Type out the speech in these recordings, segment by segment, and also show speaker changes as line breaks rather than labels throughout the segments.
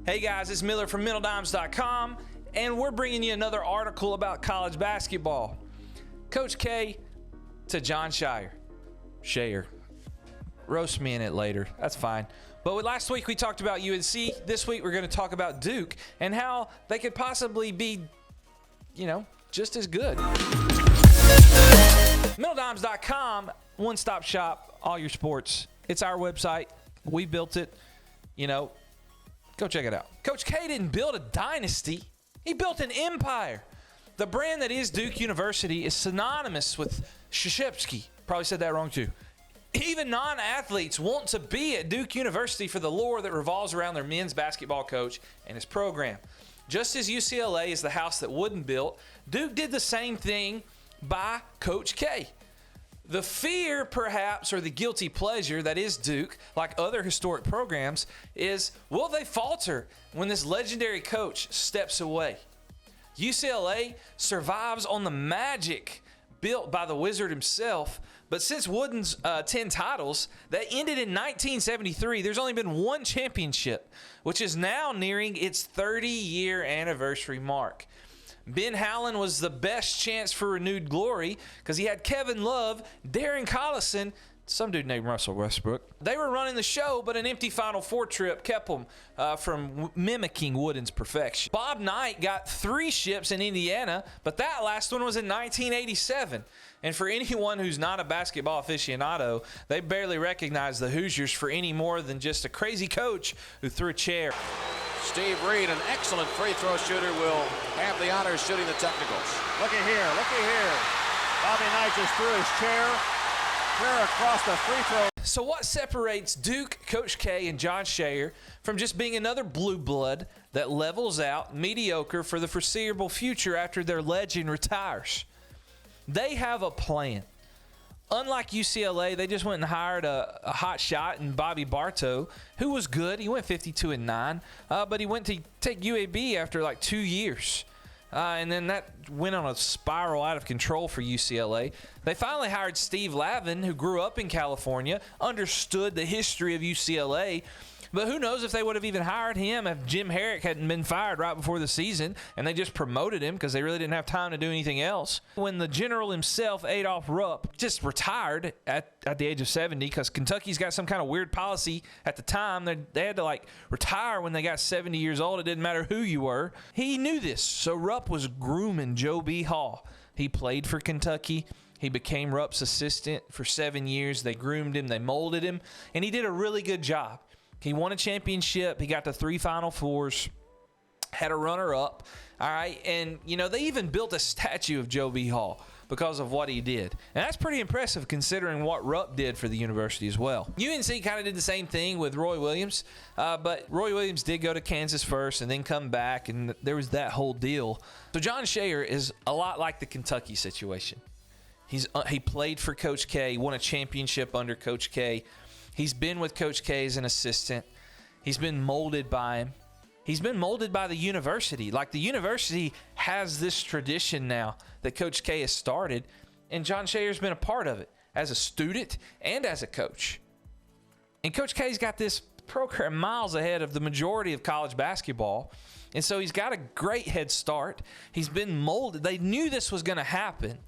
Hey guys, it's Miller from MiddleDimes.com, and we're bringing you another article about college basketball. Coach K to Jon Scheyer. Roast me in it later. That's fine. But last week we talked about UNC. This week we're going to talk about Duke and how they could possibly be, just as good. MiddleDimes.com, one-stop shop, all your sports. It's our website. We built it. Go check it out. Coach K didn't build a dynasty. He built an empire. The brand that is Duke University is synonymous with Krzyzewski. Probably said that wrong too. Even non-athletes want to be at Duke University for the lore that revolves around their men's basketball coach and his program. Just as UCLA is the house that Wooden built, Duke did the same thing by Coach K. The fear, perhaps, or the guilty pleasure that is Duke, like other historic programs, is will they falter when this legendary coach steps away? UCLA survives on the magic built by the wizard himself, but since Wooden's 10 titles that ended in 1973, there's only been one championship, which is now nearing its 30-year anniversary mark. Ben Howland was the best chance for renewed glory because he had Kevin Love, Darren Collison, some dude named Russell Westbrook. They were running the show, but an empty Final Four trip kept them from mimicking Wooden's perfection. Bob Knight got 3 ships in Indiana, but that last one was in 1987. And for anyone who's not a basketball aficionado, they barely recognize the Hoosiers for any more than just a crazy coach who threw a chair.
Steve Reed, an excellent free throw shooter, will have the honors shooting the technicals.
Looky here. Bobby Knight just threw his chair clear across the free throw.
So what separates Duke, Coach K, and Jon Scheyer from just being another blue blood that levels out mediocre for the foreseeable future after their legend retires? They have a plan. Unlike UCLA, they just went and hired a hot shot in Bobby Bartow, who was good. He went 52-9, but he went to take UAB after like 2 years. And then that went on a spiral out of control for UCLA. They finally hired Steve Lavin, who grew up in California, understood the history of UCLA. But who knows if they would have even hired him if Jim Herrick hadn't been fired right before the season and they just promoted him because they really didn't have time to do anything else. When the general himself, Adolph Rupp, just retired at the age of 70 because Kentucky's got some kind of weird policy at the time. They had to retire when they got 70 years old. It didn't matter who you were. He knew this, so Rupp was grooming Joe B. Hall. He played for Kentucky. He became Rupp's assistant for 7 years. They groomed him. They molded him, and he did a really good job. He won a championship. He got to 3 Final Fours, had a runner-up, all right? And, they even built a statue of Joe B. Hall because of what he did. And that's pretty impressive considering what Rupp did for the university as well. UNC kind of did the same thing with Roy Williams, but Roy Williams did go to Kansas first and then come back, and there was that whole deal. So Jon Scheyer is a lot like the Kentucky situation. He played for Coach K, won a championship under Coach K. He's been with Coach K as an assistant. He's been molded by him. He's been molded by the university. The university has this tradition now that Coach K has started, and Jon Scheyer's been a part of it as a student and as a coach. And Coach K's got this program miles ahead of the majority of college basketball, and so he's got a great head start. He's been molded. They knew this was going to happen.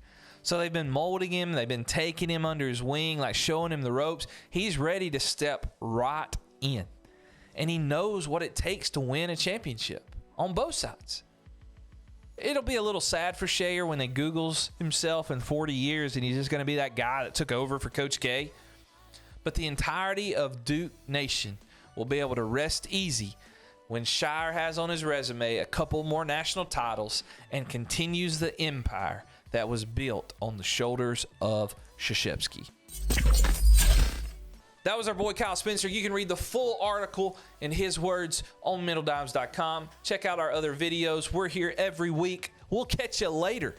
So they've been molding him. They've been taking him under his wing, showing him the ropes. He's ready to step right in. And he knows what it takes to win a championship on both sides. It'll be a little sad for Scheyer when he Googles himself in 40 years and he's just going to be that guy that took over for Coach K. But the entirety of Duke Nation will be able to rest easy when Scheyer has on his resume a couple more national titles and continues the empire that was built on the shoulders of Krzyzewski. That was our boy Kyle Spencer. You can read the full article in his words on MiddleDimes.com. Check out our other videos. We're here every week. We'll catch you later.